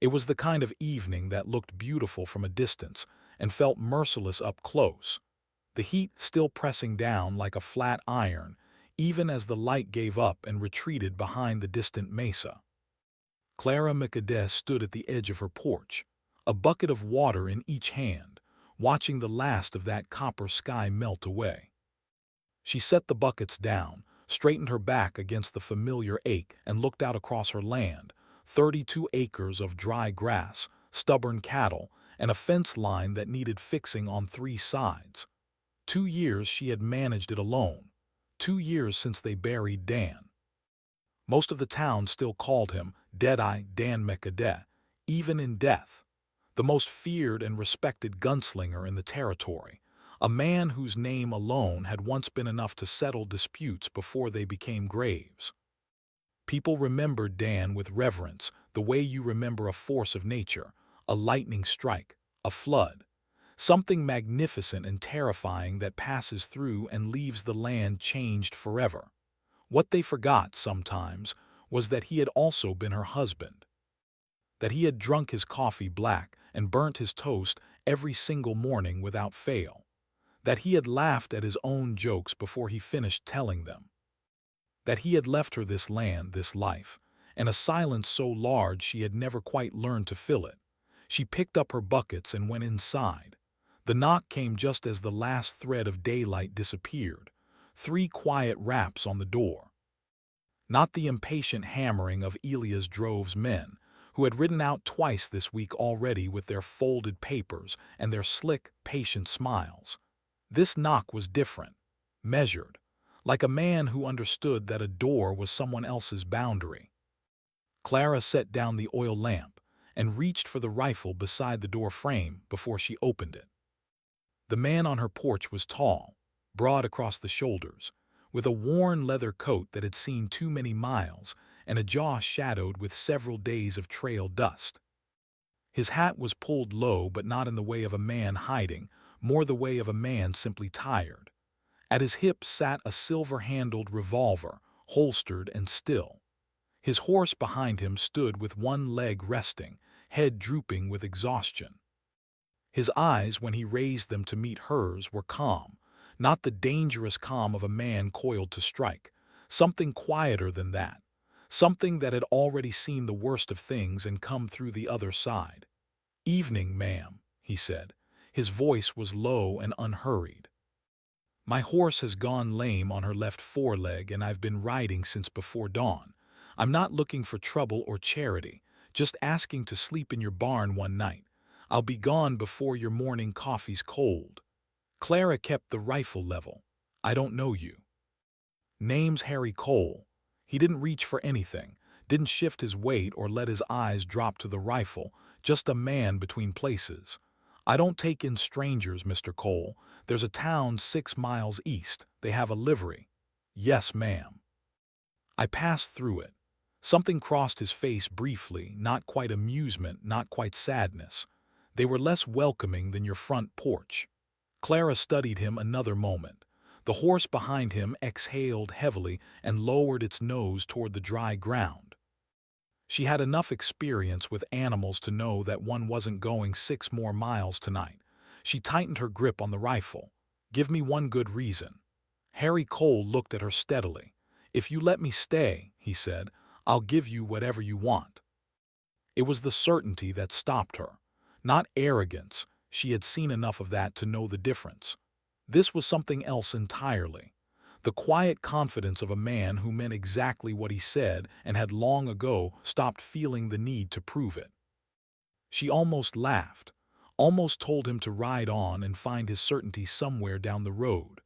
It was the kind of evening that looked beautiful from a distance and felt merciless up close, the heat still pressing down like a flat iron, even as the light gave up and retreated behind the distant mesa. Clara McAde stood at the edge of her porch, a bucket of water in each hand, watching the last of that copper sky melt away. She set the buckets down, straightened her back against the familiar ache, and looked out across her land, 32 acres of dry grass, stubborn cattle, and a fence line that needed fixing on 3 sides. 2 years she had managed it alone, 2 years since they buried Dan. Most of the town still called him Deadeye Dan McAde, even in death, the most feared and respected gunslinger in the territory, a man whose name alone had once been enough to settle disputes before they became graves. People remembered Dan with reverence, the way you remember a force of nature, a lightning strike, a flood, something magnificent and terrifying that passes through and leaves the land changed forever. What they forgot sometimes was that he had also been her husband, that he had drunk his coffee black and burnt his toast every single morning without fail, that he had laughed at his own jokes before he finished telling them, that he had left her this land, this life, and a silence so large she had never quite learned to fill it. She picked up her buckets and went inside. The knock came just as the last thread of daylight disappeared, 3 quiet raps on the door. Not the impatient hammering of Elias Drove's men, who had ridden out twice this week already with their folded papers and their slick, patient smiles. This knock was different, measured, like a man who understood that a door was someone else's boundary. Clara set down the oil lamp and reached for the rifle beside the door frame before she opened it. The man on her porch was tall, broad across the shoulders, with a worn leather coat that had seen too many miles and a jaw shadowed with several days of trail dust. His hat was pulled low, but not in the way of a man hiding, more the way of a man simply tired. At his hip sat a silver-handled revolver, holstered and still. His horse behind him stood with one leg resting, head drooping with exhaustion. His eyes, when he raised them to meet hers, were calm, not the dangerous calm of a man coiled to strike, something quieter than that, something that had already seen the worst of things and come through the other side. "Evening, ma'am," he said. His voice was low and unhurried. "My horse has gone lame on her left foreleg and I've been riding since before dawn. I'm not looking for trouble or charity, just asking to sleep in your barn one night. I'll be gone before your morning coffee's cold." Clara kept the rifle level. "I don't know you." "Name's Harry Cole." He didn't reach for anything, didn't shift his weight or let his eyes drop to the rifle, just a man between places. "I don't take in strangers, Mr. Cole. There's a town 6 miles east. They have a livery." "Yes, ma'am." I passed through it. Something crossed his face briefly, not quite amusement, not quite sadness. "They were less welcoming than your front porch." Clara studied him another moment. The horse behind him exhaled heavily and lowered its nose toward the dry ground. She had enough experience with animals to know that one wasn't going 6 more miles tonight. She tightened her grip on the rifle. "Give me one good reason." Harry Cole looked at her steadily. "If you let me stay," he said, "I'll give you whatever you want." It was the certainty that stopped her, not arrogance. She had seen enough of that to know the difference. This was something else entirely. The quiet confidence of a man who meant exactly what he said and had long ago stopped feeling the need to prove it. She almost laughed, almost told him to ride on and find his certainty somewhere down the road.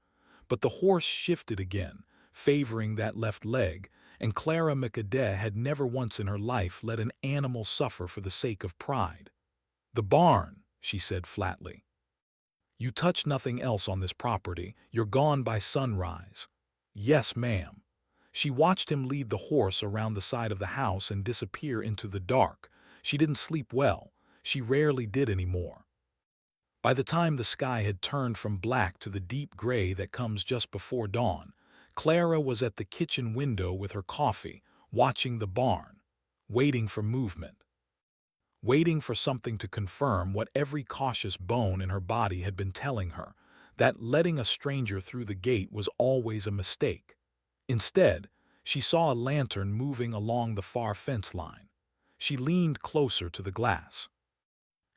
But the horse shifted again, favoring that left leg, and Clara McAde had never once in her life let an animal suffer for the sake of pride. "The barn," she said flatly. "You touch nothing else on this property. You're gone by sunrise." "Yes, ma'am." She watched him lead the horse around the side of the house and disappear into the dark. She didn't sleep well. She rarely did anymore. By the time the sky had turned from black to the deep gray that comes just before dawn, Clara was at the kitchen window with her coffee, watching the barn, waiting for movement. waiting for something to confirm what every cautious bone in her body had been telling her, that letting a stranger through the gate was always a mistake. Instead, she saw a lantern moving along the far fence line. She leaned closer to the glass.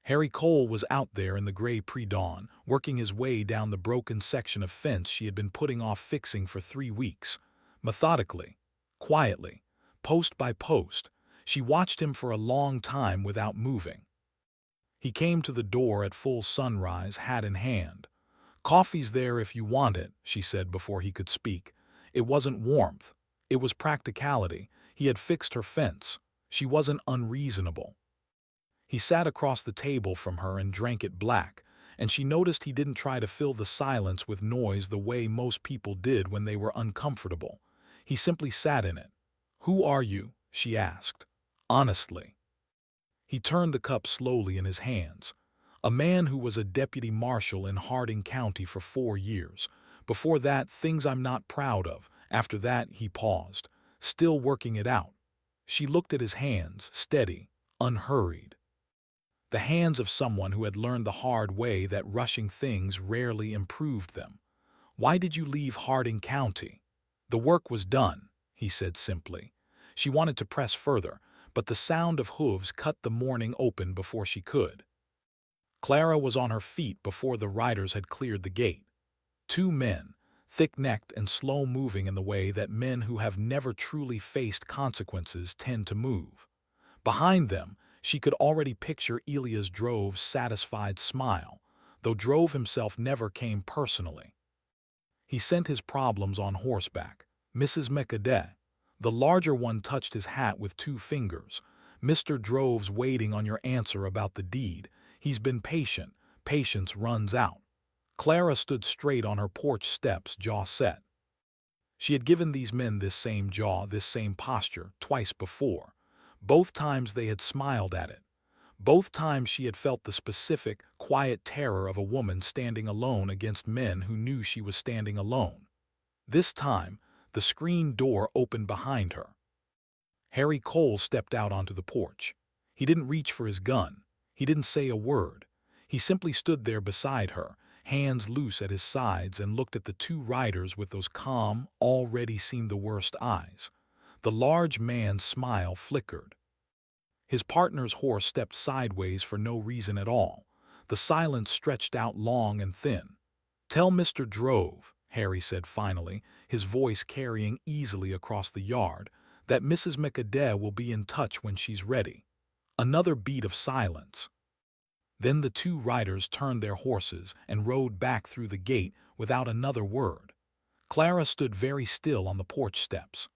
Harry Cole was out there in the gray pre-dawn, working his way down the broken section of fence she had been putting off fixing for 3 weeks. Methodically, quietly, post by post, she watched him for a long time without moving. He came to the door at full sunrise, hat in hand. "Coffee's there if you want it," she said before he could speak. It wasn't warmth. It was practicality. He had fixed her fence. She wasn't unreasonable. He sat across the table from her and drank it black, and she noticed he didn't try to fill the silence with noise the way most people did when they were uncomfortable. He simply sat in it. "Who are you?" she asked. Honestly. He turned the cup slowly in his hands. "A man who was a deputy marshal in Harding County for 4 years. Before that, things I'm not proud of. After that," he paused, still working it out. She looked at his hands, steady, unhurried. The hands of someone who had learned the hard way that rushing things rarely improved them. "Why did you leave Harding County?" "The work was done," he said simply. She wanted to press further, but the sound of hooves cut the morning open before she could. Clara was on her feet before the riders had cleared the gate. 2 men, thick-necked and slow-moving in the way that men who have never truly faced consequences tend to move. Behind them, she could already picture Elias Drove's satisfied smile, though Drove himself never came personally. He sent his problems on horseback. "Mrs. McAde." The larger one touched his hat with 2 fingers. "Mr. Drove's waiting on your answer about the deed. He's been patient. Patience runs out." Clara stood straight on her porch steps, jaw set. She had given these men this same jaw, this same posture, twice before. Both times they had smiled at it. Both times she had felt the specific, quiet terror of a woman standing alone against men who knew she was standing alone. This time, the screen door opened behind her. Harry Cole stepped out onto the porch. He didn't reach for his gun. He didn't say a word. He simply stood there beside her, hands loose at his sides, and looked at the 2 riders with those calm, already seen the worst eyes. The large man's smile flickered. His partner's horse stepped sideways for no reason at all. The silence stretched out long and thin. "Tell Mr. Drove," Harry said finally, his voice carrying easily across the yard, "that Mrs. McAde will be in touch when she's ready." Another beat of silence. Then the 2 riders turned their horses and rode back through the gate without another word. Clara stood very still on the porch steps.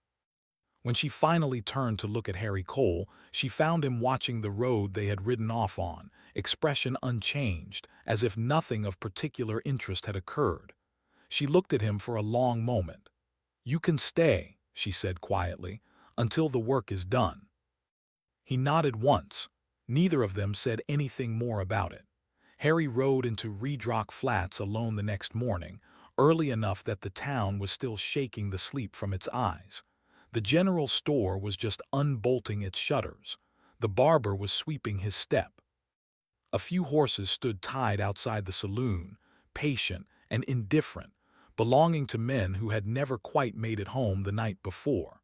When she finally turned to look at Harry Cole, she found him watching the road they had ridden off on, expression unchanged, as if nothing of particular interest had occurred. She looked at him for a long moment. "You can stay," she said quietly, "until the work is done." He nodded once. Neither of them said anything more about it. Harry rode into Redrock Flats alone the next morning, early enough that the town was still shaking the sleep from its eyes. The general store was just unbolting its shutters. The barber was sweeping his step. A few horses stood tied outside the saloon, patient and indifferent, belonging to men who had never quite made it home the night before.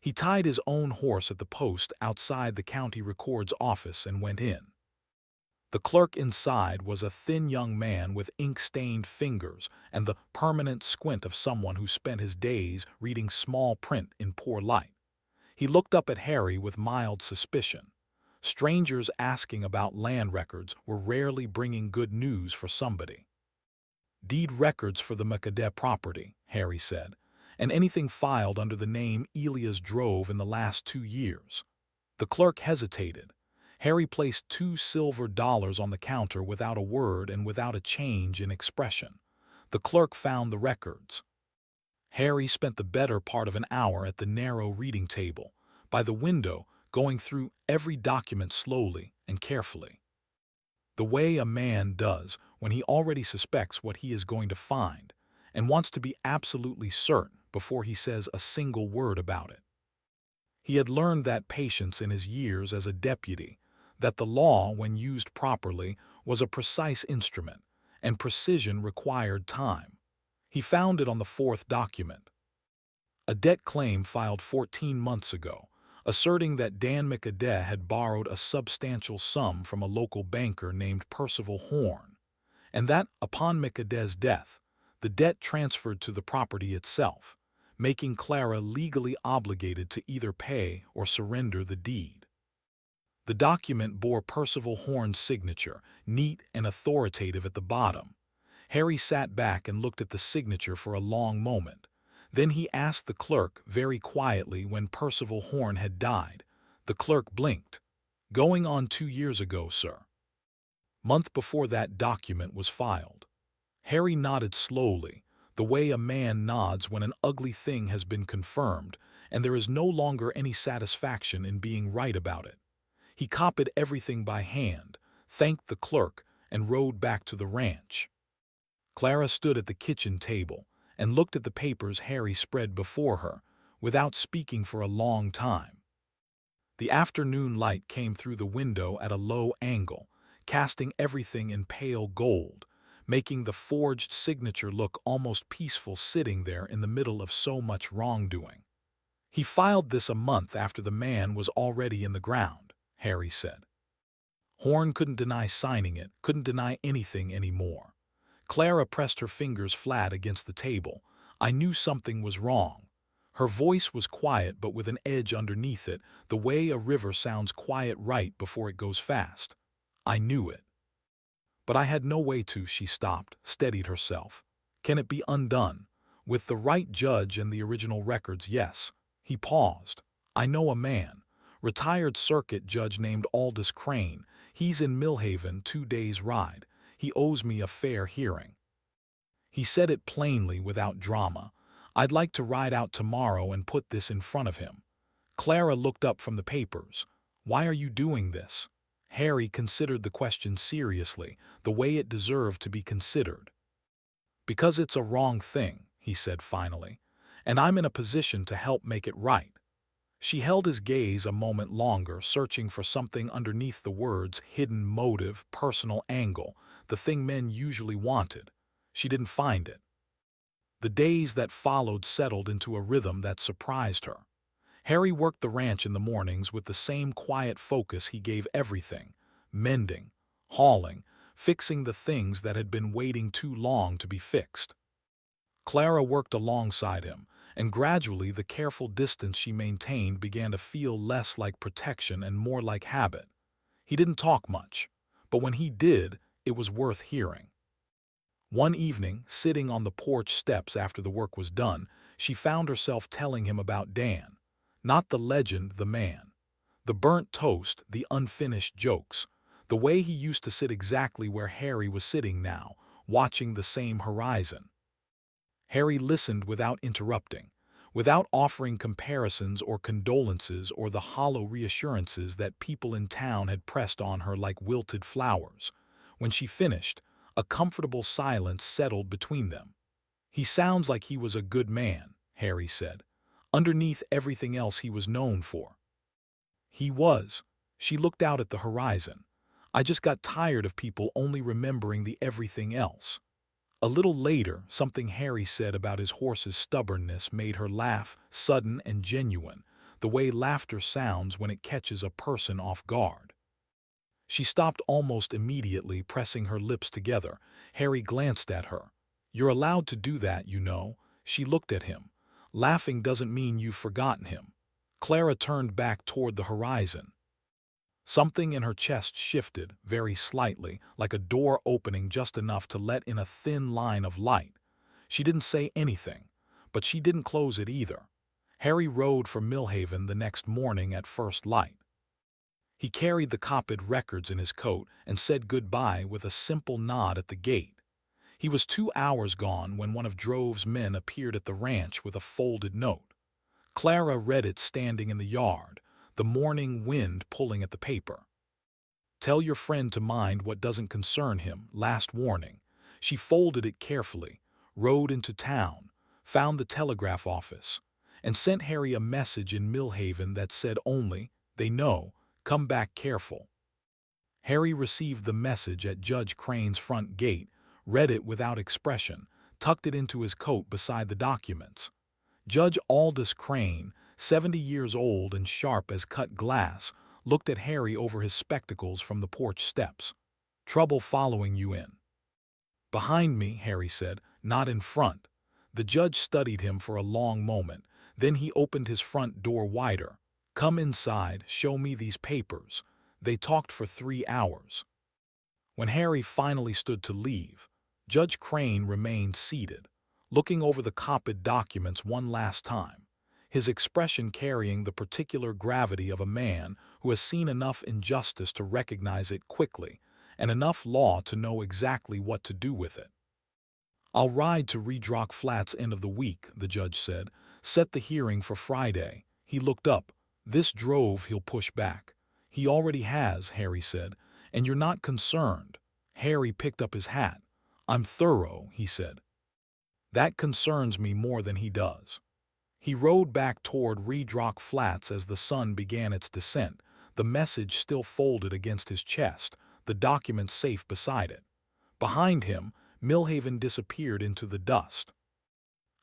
He tied his own horse at the post outside the county record's office and went in. The clerk inside was a thin young man with ink-stained fingers and the permanent squint of someone who spent his days reading small print in poor light. He looked up at Harry with mild suspicion. Strangers asking about land records were rarely bringing good news for somebody. "Deed records for the McAde property," Harry said, "and anything filed under the name Elias Drove in the last 2 years. The clerk hesitated. Harry placed $2 silver on the counter without a word and without a change in expression. The clerk found the records. Harry spent the better part of an hour at the narrow reading table, by the window, going through every document slowly and carefully. The way a man does when he already suspects what he is going to find and wants to be absolutely certain before he says a single word about it. He had learned that patience in his years as a deputy, that the law, when used properly, was a precise instrument, and precision required time. He found it on the fourth document. A debt claim filed 14 months ago, asserting that Dan McAde had borrowed a substantial sum from a local banker named Percival Horn, and that, upon McAde's death, the debt transferred to the property itself, making Clara legally obligated to either pay or surrender the deed. The document bore Percival Horn's signature, neat and authoritative at the bottom. Harry sat back and looked at the signature for a long moment. Then he asked the clerk very quietly when Percival Horn had died. The clerk blinked. "Going on 2 years ago, sir." Month before that document was filed. Harry nodded slowly, the way a man nods when an ugly thing has been confirmed, and there is no longer any satisfaction in being right about it. He copied everything by hand, thanked the clerk, and rode back to the ranch. Clara stood at the kitchen table and looked at the papers Harry spread before her, without speaking for a long time. The afternoon light came through the window at a low angle, casting everything in pale gold, making the forged signature look almost peaceful sitting there in the middle of so much wrongdoing. "He filed this a month after the man was already in the ground," Harry said. Horn couldn't deny signing it, couldn't deny anything anymore. Clara pressed her fingers flat against the table. "I knew something was wrong." Her voice was quiet but with an edge underneath it, the way a river sounds quiet right before it goes fast. "I knew it. But I had no way to." She stopped, steadied herself. "Can it be undone? With the right judge and the original records, yes." He paused. "I know a man. Retired circuit judge named Aldous Crane. He's in Millhaven, 2 days' ride. He owes me a fair hearing." He said it plainly, without drama. "I'd like to ride out tomorrow and put this in front of him." Clara looked up from the papers. "Why are you doing this?" Harry considered the question seriously, the way it deserved to be considered. "Because it's a wrong thing," he said finally, "and I'm in a position to help make it right." She held his gaze a moment longer, searching for something underneath the words: hidden motive, personal angle, the thing men usually wanted. She didn't find it. The days that followed settled into a rhythm that surprised her. Harry worked the ranch in the mornings with the same quiet focus he gave everything: mending, hauling, fixing the things that had been waiting too long to be fixed. Clara worked alongside him, and gradually the careful distance she maintained began to feel less like protection and more like habit. He didn't talk much, but when he did, it was worth hearing. One evening, sitting on the porch steps after the work was done, she found herself telling him about Dan. Not the legend, the man. The burnt toast, the unfinished jokes. The way he used to sit exactly where Harry was sitting now, watching the same horizon. Harry listened without interrupting, without offering comparisons or condolences or the hollow reassurances that people in town had pressed on her like wilted flowers. When she finished, a comfortable silence settled between them. "He sounds like he was a good man," Harry said, "underneath everything else he was known for." "He was." She looked out at the horizon. "I just got tired of people only remembering the everything else." A little later, something Harry said about his horse's stubbornness made her laugh, sudden and genuine, the way laughter sounds when it catches a person off guard. She stopped almost immediately, pressing her lips together. Harry glanced at her. "You're allowed to do that, you know." She looked at him. "Laughing doesn't mean you've forgotten him." Clara turned back toward the horizon. Something in her chest shifted, very slightly, like a door opening just enough to let in a thin line of light. She didn't say anything, but she didn't close it either. Harry rode for Millhaven the next morning at first light. He carried the copied records in his coat and said goodbye with a simple nod at the gate. He was 2 hours gone when one of Drove's men appeared at the ranch with a folded note. Clara read it standing in the yard, the morning wind pulling at the paper. "Tell your friend to mind what doesn't concern him, last warning." She folded it carefully, rode into town, found the telegraph office, and sent Harry a message in Millhaven that said only, "They know, come back careful." Harry received the message at Judge Crane's front gate, read it without expression, tucked it into his coat beside the documents. Judge Aldous Crane, 70 years old and sharp as cut glass, looked at Harry over his spectacles from the porch steps. "Trouble following you in." "Behind me," Harry said, "not in front." The judge studied him for a long moment. Then he opened his front door wider. "Come inside, show me these papers." They talked for 3 hours. When Harry finally stood to leave, Judge Crane remained seated, looking over the copied documents one last time, his expression carrying the particular gravity of a man who has seen enough injustice to recognize it quickly and enough law to know exactly what to do with it. "I'll ride to Redrock Flats end of the week," the judge said. "Set the hearing for Friday." He looked up. "This drove he'll push back." "He already has," Harry said, "and you're not concerned." Harry picked up his hat. "I'm thorough," he said. "That concerns me more than he does." He rode back toward Redrock Flats as the sun began its descent, the message still folded against his chest, the document safe beside it. Behind him, Millhaven disappeared into the dust.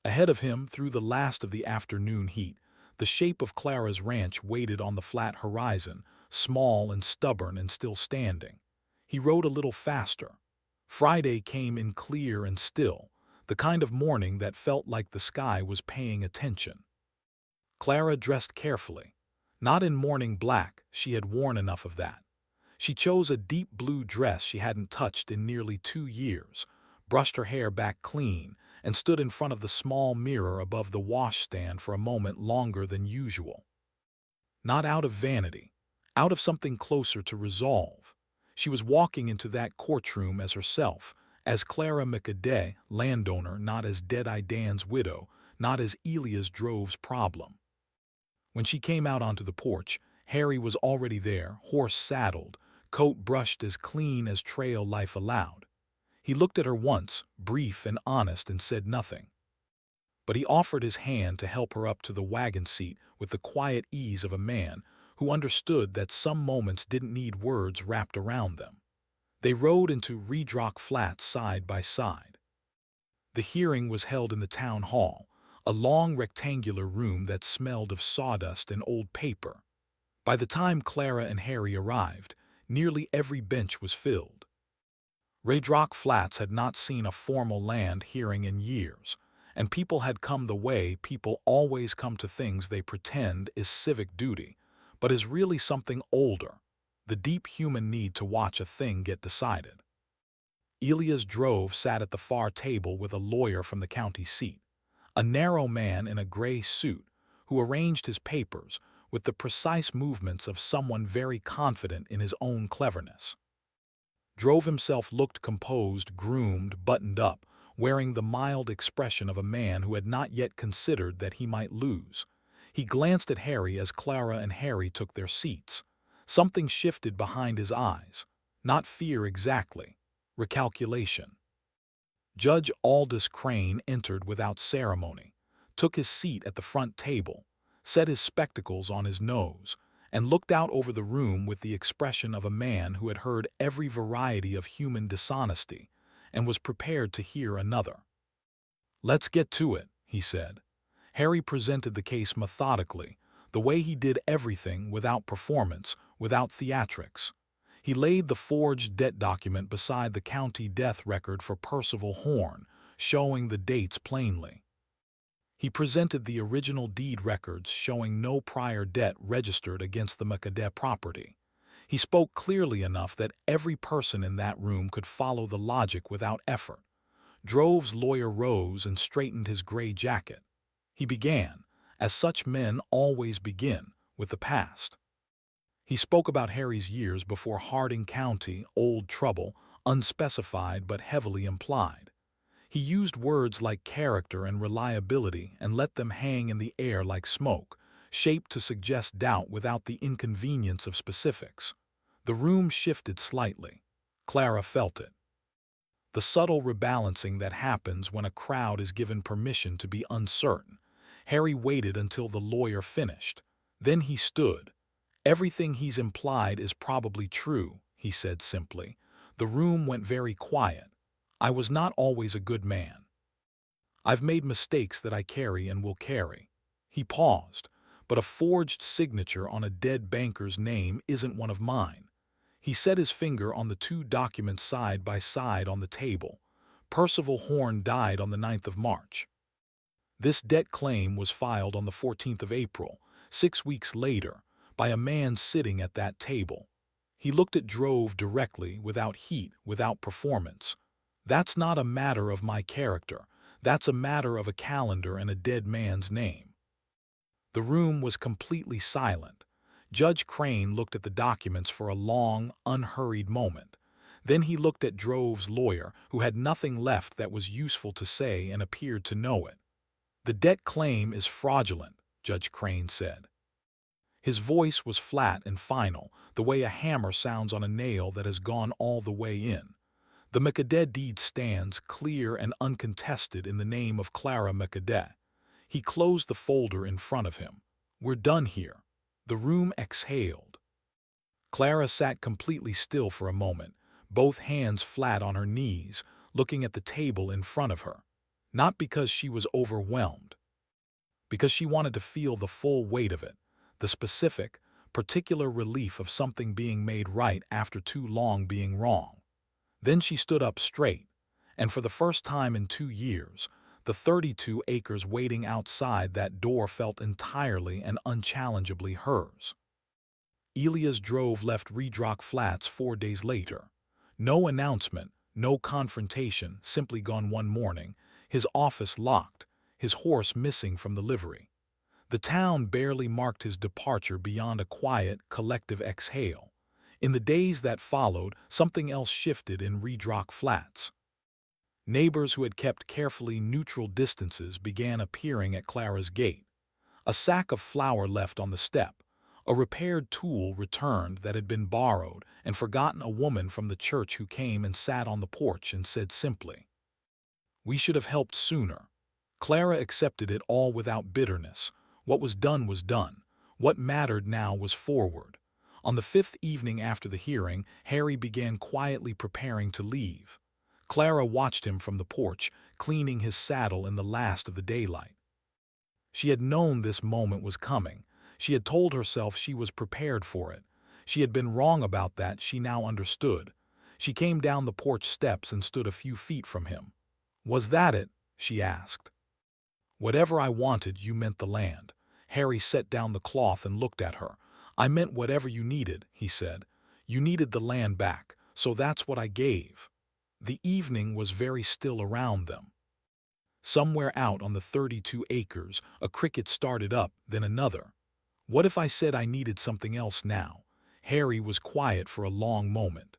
Ahead of him, through the last of the afternoon heat, the shape of Clara's ranch waited on the flat horizon, small and stubborn and still standing. He rode a little faster. Friday came in clear and still, the kind of morning that felt like the sky was paying attention. Clara dressed carefully. Not in morning black, she had worn enough of that. She chose a deep blue dress she hadn't touched in nearly 2 years, brushed her hair back clean, and stood in front of the small mirror above the washstand for a moment longer than usual. Not out of vanity, out of something closer to resolve. She was walking into that courtroom as herself, as Clara McAde, landowner, not as Deadeye Dan's widow, not as Elias Drove's problem. When she came out onto the porch, Harry was already there, horse saddled, coat brushed as clean as trail life allowed. He looked at her once, brief and honest, and said nothing. But he offered his hand to help her up to the wagon seat with the quiet ease of a man who understood that some moments didn't need words wrapped around them. They rode into Redrock Flats side by side. The hearing was held in the town hall, a long rectangular room that smelled of sawdust and old paper. By the time Clara and Harry arrived, nearly every bench was filled. Redrock Flats had not seen a formal land hearing in years, and people had come the way people always come to things they pretend is civic duty, but is really something older, the deep human need to watch a thing get decided. Elias Drove sat at the far table with a lawyer from the county seat, a narrow man in a gray suit who arranged his papers with the precise movements of someone very confident in his own cleverness. Drove himself looked composed, groomed, buttoned up, wearing the mild expression of a man who had not yet considered that he might lose. He glanced at Harry as Clara and Harry took their seats. Something shifted behind his eyes. Not fear exactly. Recalculation. Judge Aldous Crane entered without ceremony, took his seat at the front table, set his spectacles on his nose, and looked out over the room with the expression of a man who had heard every variety of human dishonesty and was prepared to hear another. "Let's get to it," he said. Harry presented the case methodically, the way he did everything, without performance, without theatrics. He laid the forged debt document beside the county death record for Percival Horn, showing the dates plainly. He presented the original deed records showing no prior debt registered against the McAde property. He spoke clearly enough that every person in that room could follow the logic without effort. Drove's lawyer rose and straightened his gray jacket. He began, as such men always begin, with the past. He spoke about Harry's years before Harding County, old trouble, unspecified but heavily implied. He used words like character and reliability and let them hang in the air like smoke, shaped to suggest doubt without the inconvenience of specifics. The room shifted slightly. Clara felt it. The subtle rebalancing that happens when a crowd is given permission to be uncertain. Harry waited until the lawyer finished. Then he stood. "Everything he's implied is probably true," he said simply. The room went very quiet. I was not always a good man. I've made mistakes that I carry and will carry. He paused, but a forged signature on a dead banker's name isn't one of mine. He set his finger on the two documents side by side on the table. Percival Horn died on the 9th of March. This debt claim was filed on the 14th of April, 6 weeks later, by a man sitting at that table. He looked at Drove directly, without heat, without performance. That's not a matter of my character. That's a matter of a calendar and a dead man's name. The room was completely silent. Judge Crane looked at the documents for a long, unhurried moment. Then he looked at Drove's lawyer, who had nothing left that was useful to say and appeared to know it. "The debt claim is fraudulent," Judge Crane said. His voice was flat and final, the way a hammer sounds on a nail that has gone all the way in. "The McAde deed stands clear and uncontested in the name of Clara McAde." He closed the folder in front of him. "We're done here." The room exhaled. Clara sat completely still for a moment, both hands flat on her knees, looking at the table in front of her. Not because she was overwhelmed, because she wanted to feel the full weight of it, the specific, particular relief of something being made right after too long being wrong. Then she stood up straight, and for the first time in 2 years, the 32 acres waiting outside that door felt entirely and unchallengeably hers. Elias Drove left Redrock Flats 4 days later. No announcement, no confrontation, simply gone one morning, his office locked, his horse missing from the livery. The town barely marked his departure beyond a quiet, collective exhale. In the days that followed, something else shifted in Redrock Flats. Neighbors who had kept carefully neutral distances began appearing at Clara's gate. A sack of flour left on the step, a repaired tool returned that had been borrowed, and forgotten a woman from the church who came and sat on the porch and said simply, "We should have helped sooner." Clara accepted it all without bitterness. What was done was done. What mattered now was forward. On the 5th evening after the hearing, Harry began quietly preparing to leave. Clara watched him from the porch, cleaning his saddle in the last of the daylight. She had known this moment was coming. She had told herself she was prepared for it. She had been wrong about that, she now understood. She came down the porch steps and stood a few feet from him. "Was that it?" she asked. "Whatever I wanted, you meant the land." Harry set down the cloth and looked at her. "I meant whatever you needed," he said. "You needed the land back, so that's what I gave." The evening was very still around them. Somewhere out on the 32 acres, a cricket started up, then another. "What if I said I needed something else now?" Harry was quiet for a long moment.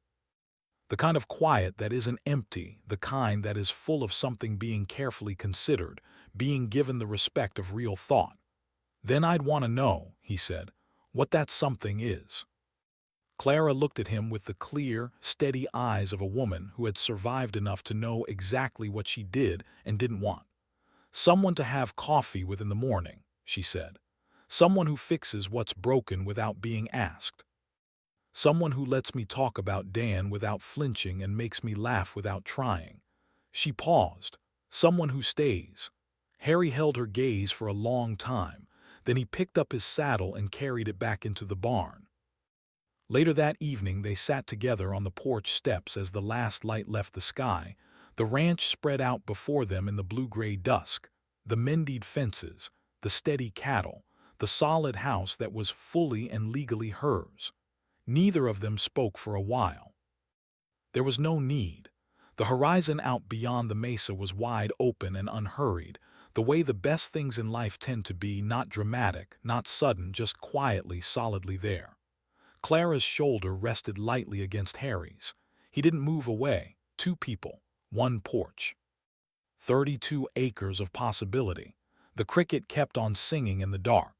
The kind of quiet that isn't empty, the kind that is full of something being carefully considered, being given the respect of real thought. "Then I'd want to know," he said, "what that something is." Clara looked at him with the clear, steady eyes of a woman who had survived enough to know exactly what she did and didn't want. "Someone to have coffee with in the morning," she said. "Someone who fixes what's broken without being asked. Someone who lets me talk about Dan without flinching and makes me laugh without trying." She paused. "Someone who stays." Harry held her gaze for a long time. Then he picked up his saddle and carried it back into the barn. Later that evening they sat together on the porch steps as the last light left the sky. The ranch spread out before them in the blue-gray dusk. The mended fences, the steady cattle, the solid house that was fully and legally hers. Neither of them spoke for a while. There was no need. The horizon out beyond the mesa was wide open and unhurried, the way the best things in life tend to be, not dramatic, not sudden, just quietly, solidly there. Clara's shoulder rested lightly against Harry's. He didn't move away. 2 people, 1 porch. 32 acres of possibility. The cricket kept on singing in the dark.